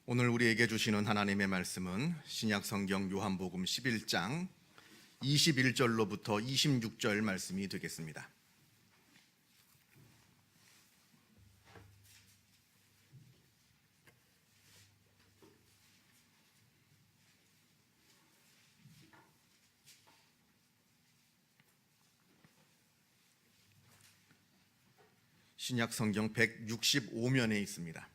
오늘 우리에게 주시는 하나님의 말씀은 신약성경 요한복음 11장 21절로부터 26절 말씀이 되겠습니다. 신약성경 165면에 있습니다.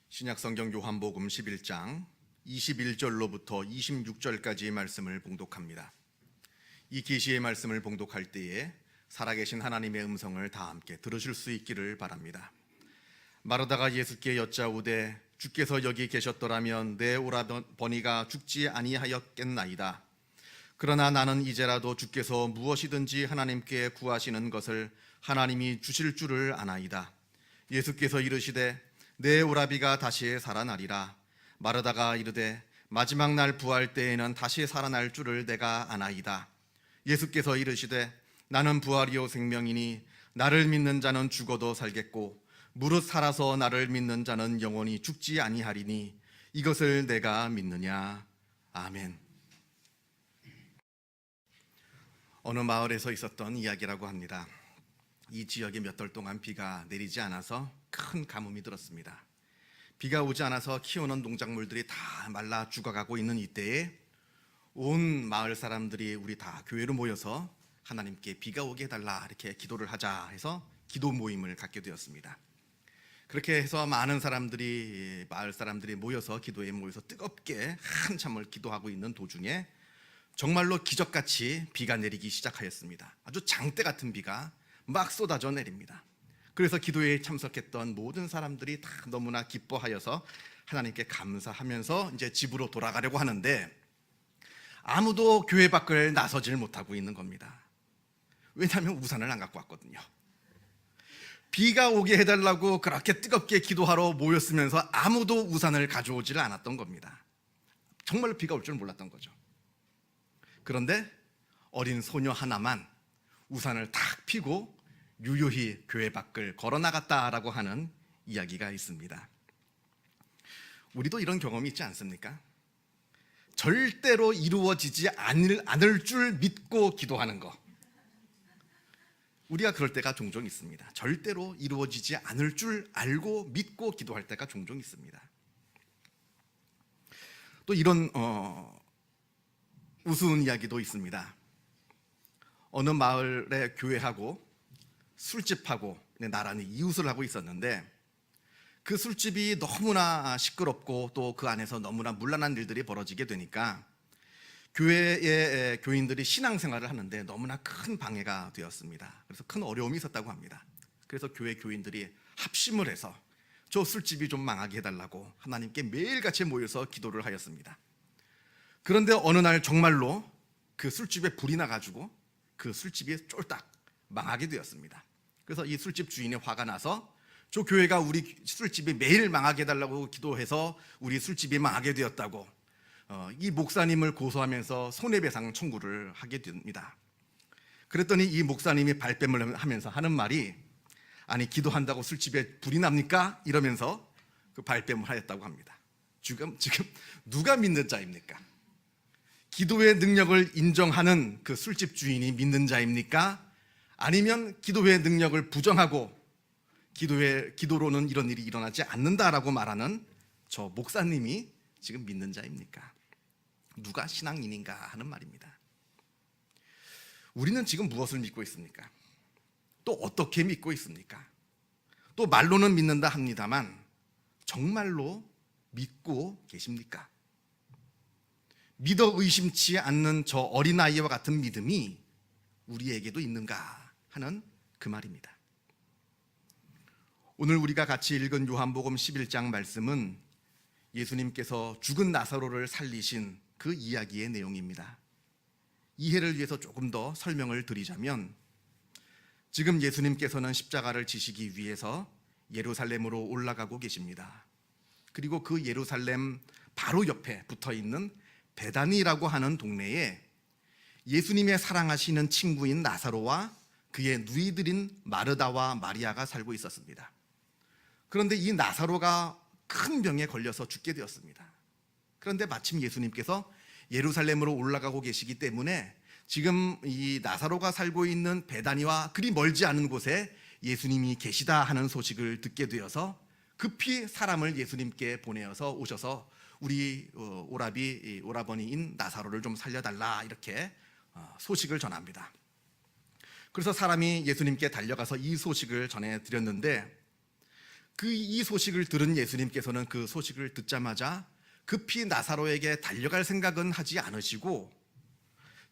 신약성경 요한복음 11장 21절로부터 26절까지의 말씀을 봉독합니다. 이 계시의 말씀을 봉독할 때에 살아계신 하나님의 음성을 다 함께 들으실 수 있기를 바랍니다. 마르다가 예수께 여짜오되 주께서 여기 계셨더라면 내 오라버니가 죽지 아니하였겠나이다. 그러나 나는 이제라도 주께서 무엇이든지 하나님께 구하시는 것을 하나님이 주실 줄을 아나이다. 예수께서 이르시되 내 오라비가 다시 살아나리라. 마르다가 이르되 마지막 날 부활 때에는 다시 살아날 줄을 내가 아나이다. 예수께서 이르시되 나는 부활이요 생명이니 나를 믿는 자는 죽어도 살겠고 무릇 살아서 나를 믿는 자는 영원히 죽지 아니하리니 이것을 내가 믿느냐. 아멘. 어느 마을에서 있었던 이야기라고 합니다. 이 지역에 몇 달 동안 비가 내리지 않아서 큰 가뭄이 들었습니다. 비가 오지 않아서 키우는 농작물들이 다 말라 죽어가고 있는 이때에 온 마을 사람들이 우리 다 교회로 모여서 하나님께 비가 오게 해달라 이렇게 기도를 하자 해서 기도 모임을 갖게 되었습니다. 그렇게 해서 많은 사람들이 마을 사람들이 모여서 기도에 모여서 뜨겁게 한참을 기도하고 있는 도중에 정말로 기적같이 비가 내리기 시작하였습니다. 아주 장대 같은 비가 막 쏟아져 내립니다. 그래서 기도회에 참석했던 모든 사람들이 다 너무나 기뻐하여서 하나님께 감사하면서 이제 집으로 돌아가려고 하는데 아무도 교회 밖을 나서질 못하고 있는 겁니다. 왜냐하면 우산을 안 갖고 왔거든요. 비가 오게 해달라고 그렇게 뜨겁게 기도하러 모였으면서 아무도 우산을 가져오지를 않았던 겁니다. 정말로 비가 올 줄 몰랐던 거죠. 그런데 어린 소녀 하나만 우산을 탁 펴고 유유히 교회 밖을 걸어 나갔다라고 하는 이야기가 있습니다. 우리도 이런 경험이 있지 않습니까? 절대로 이루어지지 않을 줄 믿고 기도하는 거. 우리가 그럴 때가 종종 있습니다. 절대로 이루어지지 않을 줄 알고 믿고 기도할 때가 종종 있습니다. 또 이런 우스운 이야기도 있습니다. 어느 마을에 교회하고 술집하고 나란히 이웃을 하고 있었는데 그 술집이 너무나 시끄럽고 또 그 안에서 너무나 문란한 일들이 벌어지게 되니까 교회의 교인들이 신앙생활을 하는데 너무나 큰 방해가 되었습니다. 그래서 큰 어려움이 있었다고 합니다. 그래서 교회 교인들이 합심을 해서 저 술집이 좀 망하게 해달라고 하나님께 매일같이 모여서 기도를 하였습니다. 그런데 어느 날 정말로 그 술집에 불이 나가지고 그 술집이 쫄딱 망하게 되었습니다. 그래서 이 술집 주인이 화가 나서 저 교회가 우리 술집이 매일 망하게 해달라고 기도해서 우리 술집이 망하게 되었다고 이 목사님을 고소하면서 손해배상 청구를 하게 됩니다. 그랬더니 이 목사님이 발뺌을 하면서 하는 말이 아니 기도한다고 술집에 불이 납니까? 이러면서 그 발뺌을 하였다고 합니다. 지금 누가 믿는 자입니까? 기도의 능력을 인정하는 그 술집 주인이 믿는 자입니까? 아니면 기도의 능력을 부정하고 기도로는 이런 일이 일어나지 않는다라고 말하는 저 목사님이 지금 믿는 자입니까? 누가 신앙인인가 하는 말입니다. 우리는 지금 무엇을 믿고 있습니까? 또 어떻게 믿고 있습니까? 또 말로는 믿는다 합니다만 정말로 믿고 계십니까? 믿어 의심치 않는 저 어린아이와 같은 믿음이 우리에게도 있는가 하는 그 말입니다. 오늘 우리가 같이 읽은 요한복음 11장 말씀은 예수님께서 죽은 나사로를 살리신 그 이야기의 내용입니다. 이해를 위해서 조금 더 설명을 드리자면 지금 예수님께서는 십자가를 지시기 위해서 예루살렘으로 올라가고 계십니다. 그리고 그 예루살렘 바로 옆에 붙어있는 베다니라고 하는 동네에 예수님의 사랑하시는 친구인 나사로와 그의 누이들인 마르다와 마리아가 살고 있었습니다. 그런데 이 나사로가 큰 병에 걸려서 죽게 되었습니다. 그런데 마침 예수님께서 예루살렘으로 올라가고 계시기 때문에 지금 이 나사로가 살고 있는 베다니와 그리 멀지 않은 곳에 예수님이 계시다 하는 소식을 듣게 되어서 급히 사람을 예수님께 보내어서 오셔서 우리 오라버니인 나사로를 좀 살려달라 이렇게 소식을 전합니다. 그래서 사람이 예수님께 달려가서 이 소식을 전해드렸는데 이 소식을 들은 예수님께서는 그 소식을 듣자마자 급히 나사로에게 달려갈 생각은 하지 않으시고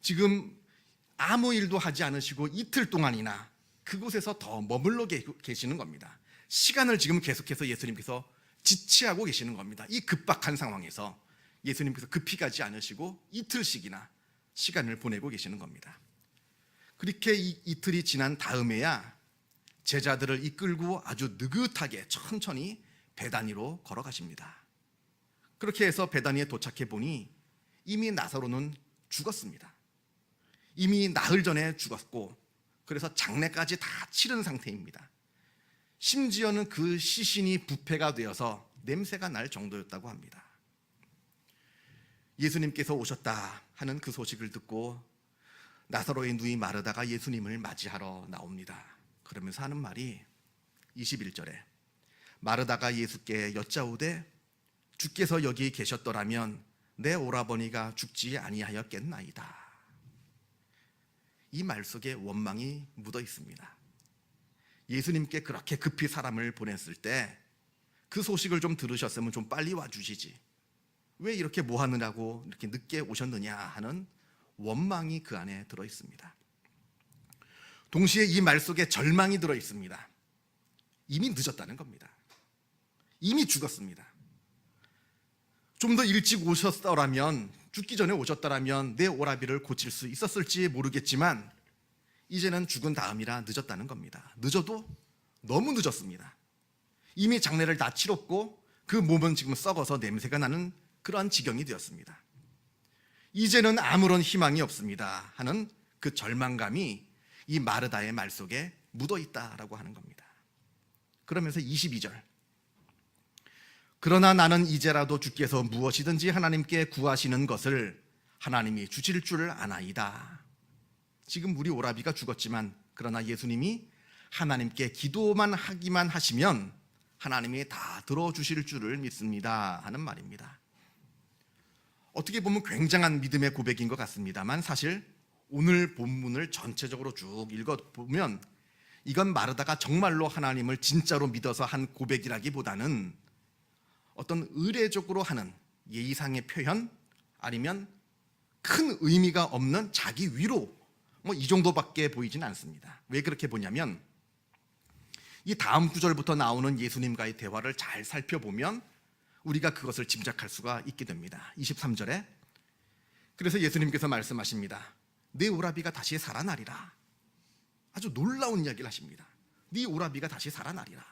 지금 아무 일도 하지 않으시고 이틀 동안이나 그곳에서 더 머물러 계시는 겁니다. 시간을 지금 계속해서 예수님께서 지체하고 계시는 겁니다. 이 급박한 상황에서 예수님께서 급히 가지 않으시고 이틀씩이나 시간을 보내고 계시는 겁니다. 그렇게 이틀이 지난 다음에야 제자들을 이끌고 아주 느긋하게 천천히 베다니로 걸어가십니다. 그렇게 해서 베다니에 도착해 보니 이미 나사로는 죽었습니다. 이미 나흘 전에 죽었고 그래서 장례까지 다 치른 상태입니다. 심지어는 그 시신이 부패가 되어서 냄새가 날 정도였다고 합니다. 예수님께서 오셨다 하는 그 소식을 듣고 나사로의 누이 마르다가 예수님을 맞이하러 나옵니다. 그러면서 하는 말이 21절에 마르다가 예수께 여짜오되 주께서 여기 계셨더라면 내 오라버니가 죽지 아니하였겠나이다. 이 말 속에 원망이 묻어 있습니다. 예수님께 그렇게 급히 사람을 보냈을 때 그 소식을 좀 들으셨으면 좀 빨리 와주시지. 왜 이렇게 뭐 하느라고 이렇게 늦게 오셨느냐 하는 원망이 그 안에 들어 있습니다. 동시에 이 말 속에 절망이 들어 있습니다. 이미 늦었다는 겁니다. 이미 죽었습니다. 좀 더 일찍 오셨더라면, 죽기 전에 오셨더라면 내 오라비를 고칠 수 있었을지 모르겠지만 이제는 죽은 다음이라 늦었다는 겁니다. 늦어도 너무 늦었습니다. 이미 장례를 다 치렀고 그 몸은 지금 썩어서 냄새가 나는 그러한 지경이 되었습니다. 이제는 아무런 희망이 없습니다 하는 그 절망감이 이 마르다의 말 속에 묻어 있다라고 하는 겁니다. 그러면서 22절 그러나 나는 이제라도 주께서 무엇이든지 하나님께 구하시는 것을 하나님이 주실 줄 아나이다. 지금 우리 오라비가 죽었지만 그러나 예수님이 하나님께 기도만 하기만 하시면 하나님이 다 들어주실 줄을 믿습니다 하는 말입니다. 어떻게 보면 굉장한 믿음의 고백인 것 같습니다만 사실 오늘 본문을 전체적으로 쭉 읽어보면 이건 마르다가 정말로 하나님을 진짜로 믿어서 한 고백이라기보다는 어떤 의례적으로 하는 예의상의 표현 아니면 큰 의미가 없는 자기 위로 이 정도밖에 보이진 않습니다. 왜 그렇게 보냐면 이 다음 구절부터 나오는 예수님과의 대화를 잘 살펴보면 우리가 그것을 짐작할 수가 있게 됩니다. 23절에 그래서 예수님께서 말씀하십니다. 네 오라비가 다시 살아나리라. 아주 놀라운 이야기를 하십니다. 네 오라비가 다시 살아나리라.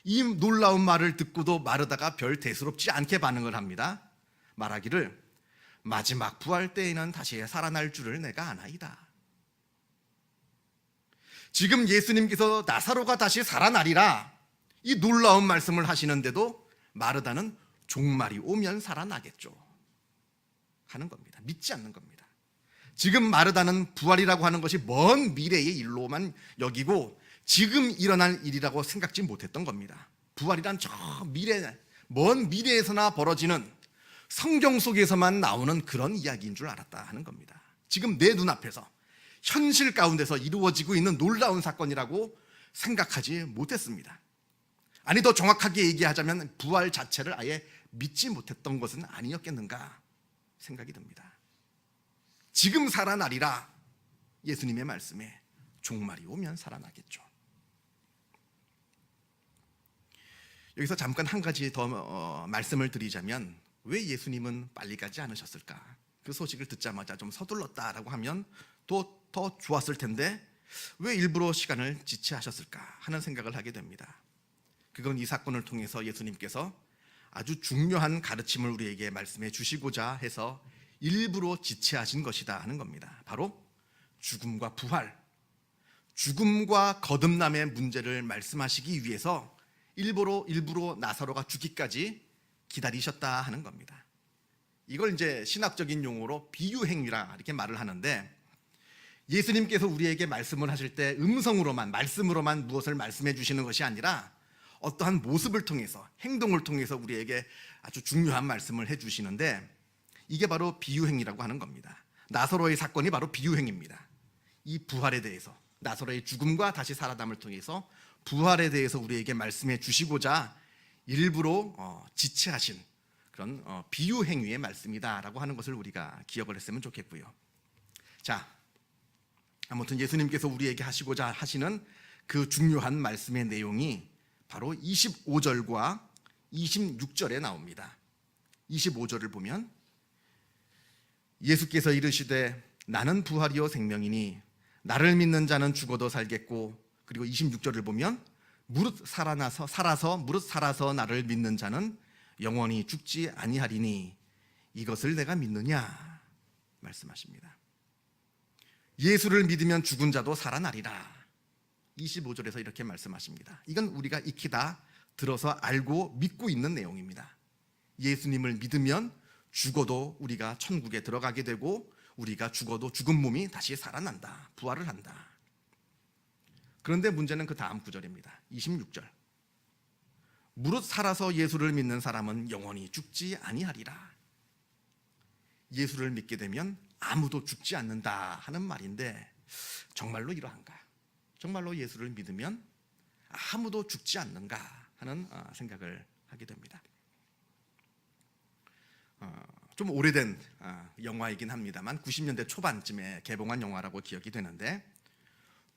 이 놀라운 말을 듣고도 마르다가 별 대수롭지 않게 반응을 합니다. 말하기를 마지막 부활 때에는 다시 살아날 줄을 내가 아나이다. 지금 예수님께서 나사로가 다시 살아나리라 이 놀라운 말씀을 하시는데도 마르다는 종말이 오면 살아나겠죠 하는 겁니다. 믿지 않는 겁니다. 지금 마르다는 부활이라고 하는 것이 먼 미래의 일로만 여기고 지금 일어날 일이라고 생각지 못했던 겁니다. 부활이란 저 미래, 먼 미래에서나 벌어지는 성경 속에서만 나오는 그런 이야기인 줄 알았다 하는 겁니다. 지금 내 눈앞에서 현실 가운데서 이루어지고 있는 놀라운 사건이라고 생각하지 못했습니다. 아니 더 정확하게 얘기하자면 부활 자체를 아예 믿지 못했던 것은 아니었겠는가 생각이 듭니다. 지금 살아나리라 예수님의 말씀에 종말이 오면 살아나겠죠. 여기서 잠깐 한 가지 더 말씀을 드리자면 왜 예수님은 빨리 가지 않으셨을까? 그 소식을 듣자마자 좀 서둘렀다라고 하면 또 더 좋았을 텐데 왜 일부러 시간을 지체하셨을까 하는 생각을 하게 됩니다. 그건 이 사건을 통해서 예수님께서 아주 중요한 가르침을 우리에게 말씀해 주시고자 해서 일부러 지체하신 것이다 하는 겁니다. 바로 죽음과 부활, 죽음과 거듭남의 문제를 말씀하시기 위해서 일부러 나사로가 죽기까지 기다리셨다 하는 겁니다. 이걸 이제 신학적인 용어로 비유행위라 이렇게 말을 하는데, 예수님께서 우리에게 말씀을 하실 때 음성으로만, 말씀으로만 무엇을 말씀해 주시는 것이 아니라 어떠한 모습을 통해서, 행동을 통해서 우리에게 아주 중요한 말씀을 해 주시는데, 이게 바로 비유행위라고 하는 겁니다. 나사로의 사건이 바로 비유행위입니다. 이 부활에 대해서, 나사로의 죽음과 다시 살아남을 통해서 부활에 대해서 우리에게 말씀해 주시고자 일부러 지체하신 그런 비유행위의 말씀이다라고 하는 것을 우리가 기억을 했으면 좋겠고요. 자, 아무튼 예수님께서 우리에게 하시고자 하시는 그 중요한 말씀의 내용이 바로 25절과 26절에 나옵니다. 25절을 보면 예수께서 이르시되 나는 부활이요 생명이니 나를 믿는 자는 죽어도 살겠고, 그리고 26절을 보면 무릇 살아서 나를 믿는 자는 영원히 죽지 아니하리니 이것을 내가 믿느냐 말씀하십니다. 예수를 믿으면 죽은 자도 살아나리라. 25절에서 이렇게 말씀하십니다. 이건 우리가 익히 다 들어서 알고 믿고 있는 내용입니다. 예수님을 믿으면 죽어도 우리가 천국에 들어가게 되고, 우리가 죽어도 죽은 몸이 다시 살아난다, 부활을 한다. 그런데 문제는 그 다음 구절입니다. 26절. 무릇 살아서 예수를 믿는 사람은 영원히 죽지 아니하리라. 예수를 믿게 되면 아무도 죽지 않는다 하는 말인데, 정말로 이러한가? 정말로 예수를 믿으면 아무도 죽지 않는가 하는 생각을 하게 됩니다. 좀 오래된 영화이긴 합니다만 90년대 초반쯤에 개봉한 영화라고 기억이 되는데,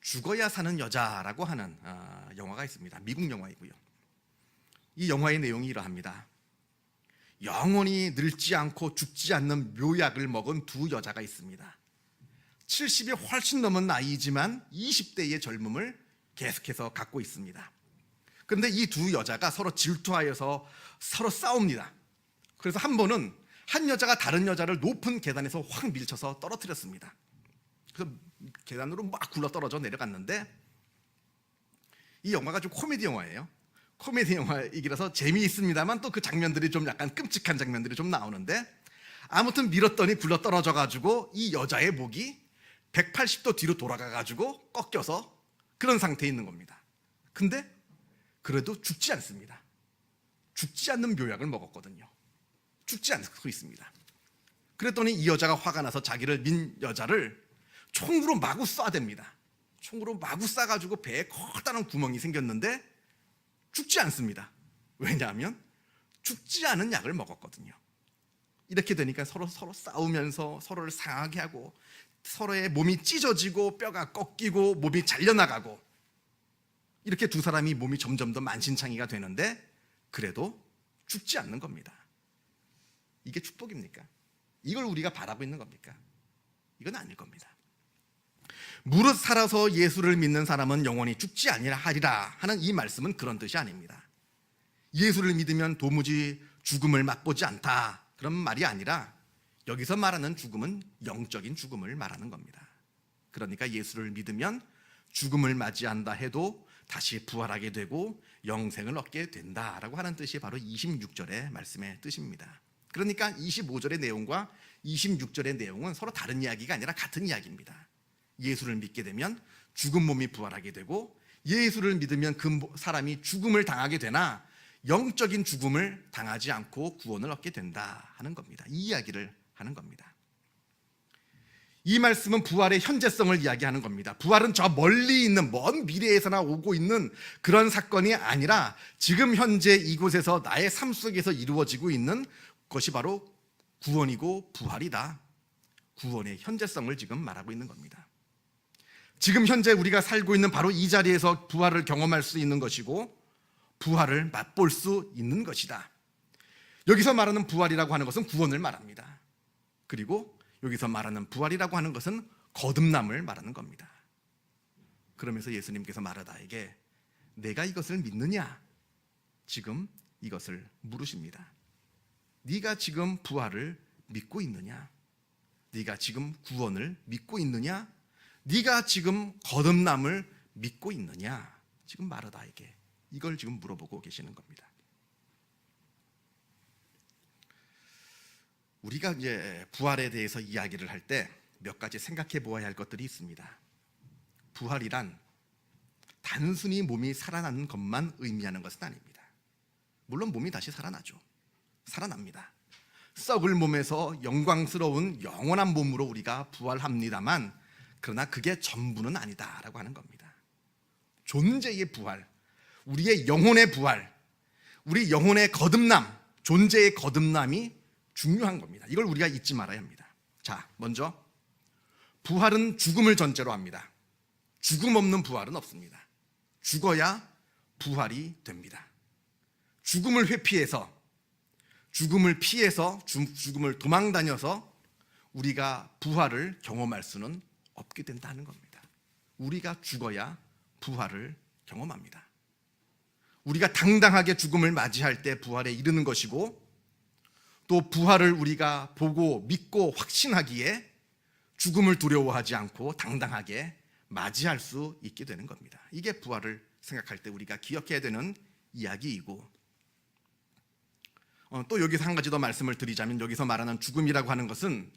죽어야 사는 여자라고 하는 영화가 있습니다. 미국 영화이고요. 이 영화의 내용이 이러합니다. 영원히 늙지 않고 죽지 않는 묘약을 먹은 두 여자가 있습니다. 70이 훨씬 넘은 나이지만 20대의 젊음을 계속해서 갖고 있습니다. 그런데 이 두 여자가 서로 질투하여서 서로 싸웁니다. 그래서 한 번은 한 여자가 다른 여자를 높은 계단에서 확 밀쳐서 떨어뜨렸습니다. 그래서 계단으로 막 굴러 떨어져 내려갔는데, 이 영화가 좀 코미디 영화예요. 코미디 영화이기라서 재미있습니다만 또 그 장면들이 좀 약간 끔찍한 장면들이 좀 나오는데, 아무튼 밀었더니 굴러 떨어져 가지고 이 여자의 목이 180도 뒤로 돌아가 가지고 꺾여서 그런 상태에 있는 겁니다. 근데 그래도 죽지 않습니다. 죽지 않는 묘약을 먹었거든요. 죽지 않고 있습니다. 그랬더니 이 여자가 화가 나서 자기를 민 여자를 총으로 마구 쏴댑니다. 총으로 마구 쏴가지고 배에 커다란 구멍이 생겼는데 죽지 않습니다. 왜냐하면 죽지 않은 약을 먹었거든요. 이렇게 되니까 서로 싸우면서 서로를 상하게 하고, 서로의 몸이 찢어지고 뼈가 꺾이고 몸이 잘려나가고, 이렇게 두 사람이 몸이 점점 더 만신창이가 되는데 그래도 죽지 않는 겁니다. 이게 축복입니까? 이걸 우리가 바라고 있는 겁니까? 이건 아닐 겁니다. 무릇 살아서 예수를 믿는 사람은 영원히 죽지 아니하리라 하는 이 말씀은 그런 뜻이 아닙니다. 예수를 믿으면 도무지 죽음을 맛보지 않다, 그런 말이 아니라 여기서 말하는 죽음은 영적인 죽음을 말하는 겁니다. 그러니까 예수를 믿으면 죽음을 맞이한다 해도 다시 부활하게 되고 영생을 얻게 된다라고 하는 뜻이 바로 26절의 말씀의 뜻입니다. 그러니까 25절의 내용과 26절의 내용은 서로 다른 이야기가 아니라 같은 이야기입니다. 예수를 믿게 되면 죽은 몸이 부활하게 되고, 예수를 믿으면 그 사람이 죽음을 당하게 되나 영적인 죽음을 당하지 않고 구원을 얻게 된다 하는 겁니다. 이 이야기를 하는 겁니다. 이 말씀은 부활의 현재성을 이야기하는 겁니다. 부활은 저 멀리 있는 먼 미래에서나 오고 있는 그런 사건이 아니라 지금 현재 이곳에서 나의 삶 속에서 이루어지고 있는 것이 바로 구원이고 부활이다. 구원의 현재성을 지금 말하고 있는 겁니다. 지금 현재 우리가 살고 있는 바로 이 자리에서 부활을 경험할 수 있는 것이고 부활을 맛볼 수 있는 것이다. 여기서 말하는 부활이라고 하는 것은 구원을 말합니다. 그리고 여기서 말하는 부활이라고 하는 것은 거듭남을 말하는 겁니다. 그러면서 예수님께서 마르다에게 내가 이것을 믿느냐? 지금 이것을 물으십니다. 네가 지금 부활을 믿고 있느냐? 네가 지금 구원을 믿고 있느냐? 네가 지금 거듭남을 믿고 있느냐? 지금 마르다에게 이걸 지금 물어보고 계시는 겁니다. 우리가 이제 부활에 대해서 이야기를 할 때 몇 가지 생각해 보아야 할 것들이 있습니다. 부활이란 단순히 몸이 살아나는 것만 의미하는 것은 아닙니다. 물론 몸이 다시 살아나죠. 살아납니다. 썩을 몸에서 영광스러운 영원한 몸으로 우리가 부활합니다만, 그러나 그게 전부는 아니다라고 하는 겁니다. 존재의 부활, 우리의 영혼의 부활, 우리 영혼의 거듭남, 존재의 거듭남이 중요한 겁니다. 이걸 우리가 잊지 말아야 합니다. 자, 먼저 부활은 죽음을 전제로 합니다. 죽음 없는 부활은 없습니다. 죽어야 부활이 됩니다. 죽음을 회피해서, 죽음을 피해서, 죽음을 도망다녀서 우리가 부활을 경험할 수는 없게 된다는 겁니다. 우리가 죽어야 부활을 경험합니다. 우리가 당당하게 죽음을 맞이할 때 부활에 이르는 것이고, 또 부활을 우리가 보고 믿고 확신하기에 죽음을 두려워하지 않고 당당하게 맞이할 수 있게 되는 겁니다. 이게 부활을 생각할 때 우리가 기억해야 되는 이야기이고, 또 여기서 한 가지 더 말씀을 드리자면, 여기서 말하는 죽음이라고 하는 것은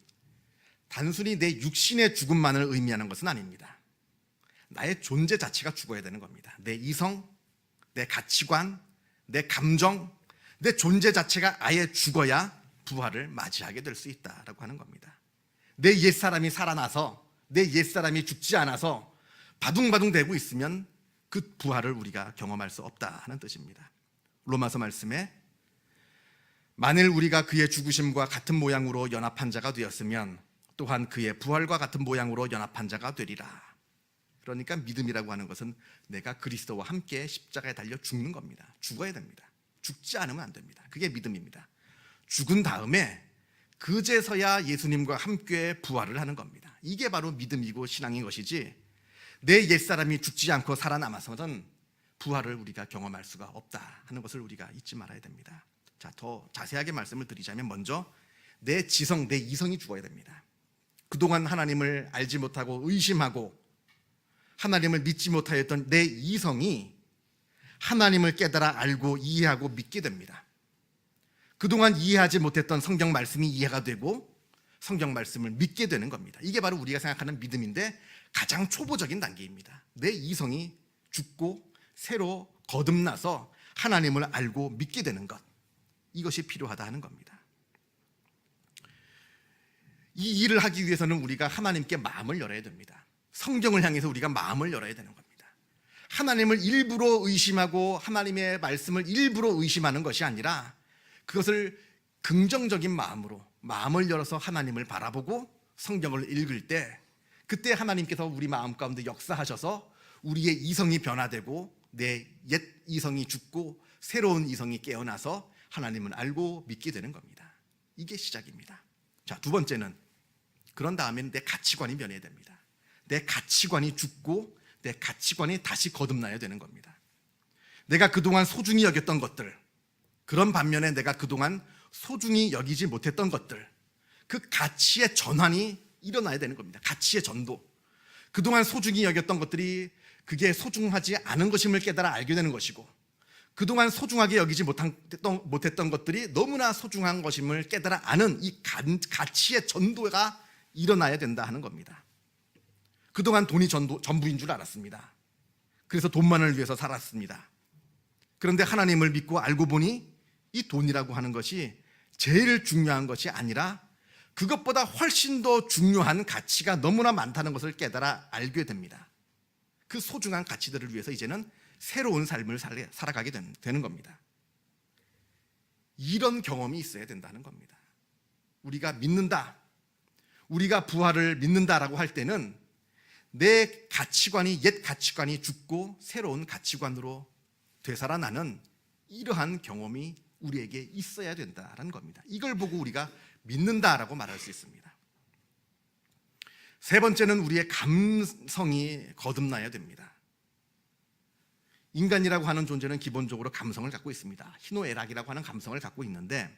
단순히 내 육신의 죽음만을 의미하는 것은 아닙니다. 나의 존재 자체가 죽어야 되는 겁니다. 내 이성, 내 가치관, 내 감정, 내 존재 자체가 아예 죽어야 부활을 맞이하게 될 수 있다라고 하는 겁니다. 내 옛사람이 살아나서, 내 옛사람이 죽지 않아서 바둥바둥 대고 있으면 그 부활을 우리가 경험할 수 없다 하는 뜻입니다. 로마서 말씀에 만일 우리가 그의 죽으심과 같은 모양으로 연합한 자가 되었으면 또한 그의 부활과 같은 모양으로 연합한 자가 되리라. 그러니까 믿음이라고 하는 것은 내가 그리스도와 함께 십자가에 달려 죽는 겁니다. 죽어야 됩니다. 죽지 않으면 안 됩니다. 그게 믿음입니다. 죽은 다음에 그제서야 예수님과 함께 부활을 하는 겁니다. 이게 바로 믿음이고 신앙인 것이지, 내 옛사람이 죽지 않고 살아남아서는 부활을 우리가 경험할 수가 없다 하는 것을 우리가 잊지 말아야 됩니다. 자, 더 자세하게 말씀을 드리자면, 먼저 내 지성, 내 이성이 죽어야 됩니다. 그동안 하나님을 알지 못하고 의심하고 하나님을 믿지 못하였던 내 이성이 하나님을 깨달아 알고 이해하고 믿게 됩니다. 그동안 이해하지 못했던 성경 말씀이 이해가 되고 성경 말씀을 믿게 되는 겁니다. 이게 바로 우리가 생각하는 믿음인데 가장 초보적인 단계입니다. 내 이성이 죽고 새로 거듭나서 하나님을 알고 믿게 되는 것, 이것이 필요하다 하는 겁니다. 이 일을 하기 위해서는 우리가 하나님께 마음을 열어야 됩니다. 성경을 향해서 우리가 마음을 열어야 되는 겁니다. 하나님을 일부러 의심하고 하나님의 말씀을 일부러 의심하는 것이 아니라, 그것을 긍정적인 마음으로 마음을 열어서 하나님을 바라보고 성경을 읽을 때, 그때 하나님께서 우리 마음 가운데 역사하셔서 우리의 이성이 변화되고 내 옛 이성이 죽고 새로운 이성이 깨어나서 하나님을 알고 믿게 되는 겁니다. 이게 시작입니다. 자, 두 번째는, 그런 다음에는 내 가치관이 변해야 됩니다. 내 가치관이 죽고 내 가치관이 다시 거듭나야 되는 겁니다. 내가 그동안 소중히 여겼던 것들, 그런 반면에 내가 그동안 소중히 여기지 못했던 것들, 그 가치의 전환이 일어나야 되는 겁니다. 가치의 전도. 그동안 소중히 여겼던 것들이 그게 소중하지 않은 것임을 깨달아 알게 되는 것이고, 그동안 소중하게 여기지 못했던 것들이 너무나 소중한 것임을 깨달아 아는 이 가치의 전도가 일어나야 된다 하는 겁니다. 그동안 돈이 전부인 줄 알았습니다. 그래서 돈만을 위해서 살았습니다. 그런데 하나님을 믿고 알고 보니 이 돈이라고 하는 것이 제일 중요한 것이 아니라 그것보다 훨씬 더 중요한 가치가 너무나 많다는 것을 깨달아 알게 됩니다. 그 소중한 가치들을 위해서 이제는 새로운 삶을 살아가게 되는 겁니다. 이런 경험이 있어야 된다는 겁니다. 우리가 믿는다, 우리가 부활을 믿는다라고 할 때는 내 가치관이, 옛 가치관이 죽고 새로운 가치관으로 되살아나는 이러한 경험이 우리에게 있어야 된다는 겁니다. 이걸 보고 우리가 믿는다라고 말할 수 있습니다. 세 번째는 우리의 감성이 거듭나야 됩니다. 인간이라고 하는 존재는 기본적으로 감성을 갖고 있습니다. 희노애락이라고 하는 감성을 갖고 있는데,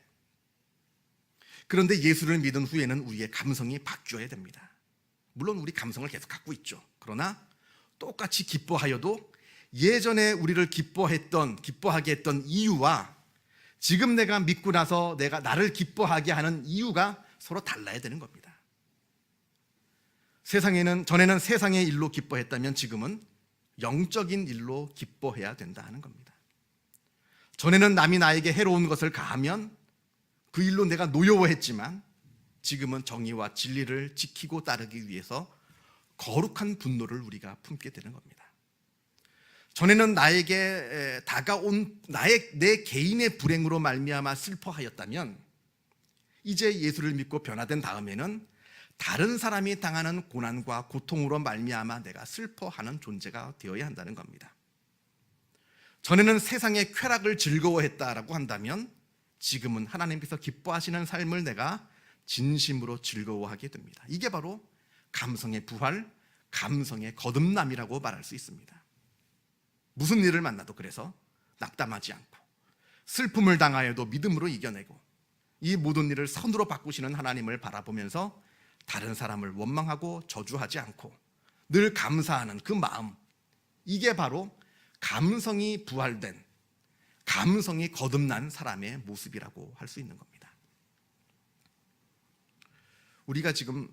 그런데 예수를 믿은 후에는 우리의 감성이 바뀌어야 됩니다. 물론 우리 감성을 계속 갖고 있죠. 그러나 똑같이 기뻐하여도 예전에 우리를 기뻐하게 했던 이유와 지금 내가 믿고 나서 내가 나를 기뻐하게 하는 이유가 서로 달라야 되는 겁니다. 전에는 세상의 일로 기뻐했다면 지금은 영적인 일로 기뻐해야 된다 하는 겁니다. 전에는 남이 나에게 해로운 것을 가하면 그 일로 내가 노여워했지만 지금은 정의와 진리를 지키고 따르기 위해서 거룩한 분노를 우리가 품게 되는 겁니다. 전에는 나에게 다가온 내 개인의 불행으로 말미암아 슬퍼하였다면 이제 예수를 믿고 변화된 다음에는 다른 사람이 당하는 고난과 고통으로 말미암아 내가 슬퍼하는 존재가 되어야 한다는 겁니다. 전에는 세상의 쾌락을 즐거워했다라고 한다면 지금은 하나님께서 기뻐하시는 삶을 내가 진심으로 즐거워하게 됩니다. 이게 바로 감성의 부활, 감성의 거듭남이라고 말할 수 있습니다. 무슨 일을 만나도 그래서 낙담하지 않고 슬픔을 당하여도 믿음으로 이겨내고 이 모든 일을 선으로 바꾸시는 하나님을 바라보면서 다른 사람을 원망하고 저주하지 않고 늘 감사하는 그 마음, 이게 바로 감성이 부활된, 감성이 거듭난 사람의 모습이라고 할 수 있는 겁니다. 우리가 지금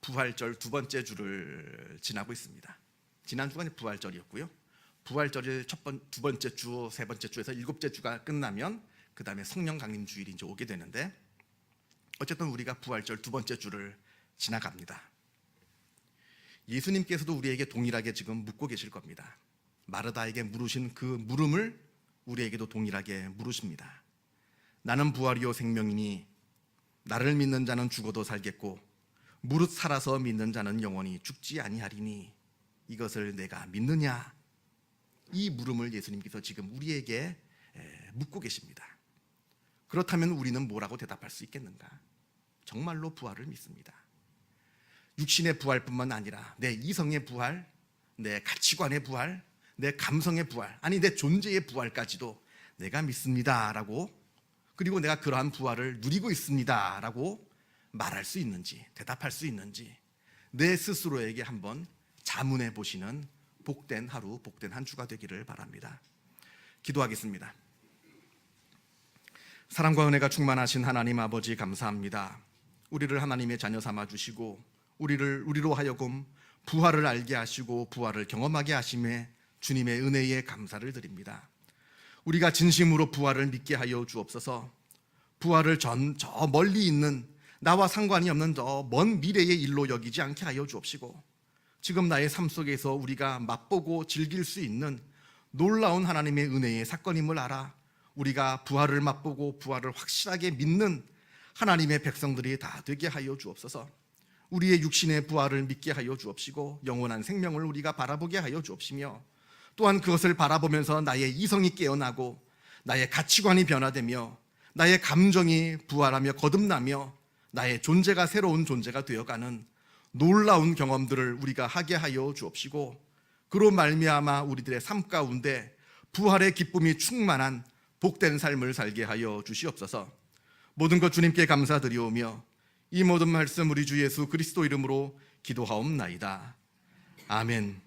부활절 두 번째 주를 지나고 있습니다. 지난주가 부활절이었고요. 부활절일 두 번째 주, 세 번째 주에서 일곱째 주가 끝나면 그 다음에 성령 강림 주일이 이제 오게 되는데, 어쨌든 우리가 부활절 두 번째 주를 지나갑니다. 예수님께서도 우리에게 동일하게 지금 묻고 계실 겁니다. 마르다에게 물으신 그 물음을 우리에게도 동일하게 물으십니다. 나는 부활이요 생명이니 나를 믿는 자는 죽어도 살겠고 무릇 살아서 믿는 자는 영원히 죽지 아니하리니 이것을 내가 믿느냐? 이 물음을 예수님께서 지금 우리에게 묻고 계십니다. 그렇다면 우리는 뭐라고 대답할 수 있겠는가? 정말로 부활을 믿습니다. 육신의 부활뿐만 아니라 내 이성의 부활, 내 가치관의 부활, 내 감성의 부활, 아니 내 존재의 부활까지도 내가 믿습니다라고, 그리고 내가 그러한 부활을 누리고 있습니다라고 말할 수 있는지, 대답할 수 있는지 내 스스로에게 한번 자문해 보시는 복된 하루, 복된 한 주가 되기를 바랍니다. 기도하겠습니다. 사랑과 은혜가 충만하신 하나님 아버지, 감사합니다. 우리를 하나님의 자녀 삼아 주시고 우리로 하여금 부활을 알게 하시고 부활을 경험하게 하심에 주님의 은혜에 감사를 드립니다. 우리가 진심으로 부활을 믿게 하여 주옵소서. 부활을 저 멀리 있는, 나와 상관이 없는 저 먼 미래의 일로 여기지 않게 하여 주옵시고, 지금 나의 삶 속에서 우리가 맛보고 즐길 수 있는 놀라운 하나님의 은혜의 사건임을 알아 우리가 부활을 맛보고 부활을 확실하게 믿는 하나님의 백성들이 다 되게 하여 주옵소서. 우리의 육신의 부활을 믿게 하여 주옵시고 영원한 생명을 우리가 바라보게 하여 주옵시며, 또한 그것을 바라보면서 나의 이성이 깨어나고 나의 가치관이 변화되며 나의 감정이 부활하며 거듭나며 나의 존재가 새로운 존재가 되어가는 놀라운 경험들을 우리가 하게 하여 주옵시고, 그로 말미암아 우리들의 삶 가운데 부활의 기쁨이 충만한 복된 삶을 살게 하여 주시옵소서. 모든 것 주님께 감사드리오며 이 모든 말씀 우리 주 예수 그리스도 이름으로 기도하옵나이다. 아멘.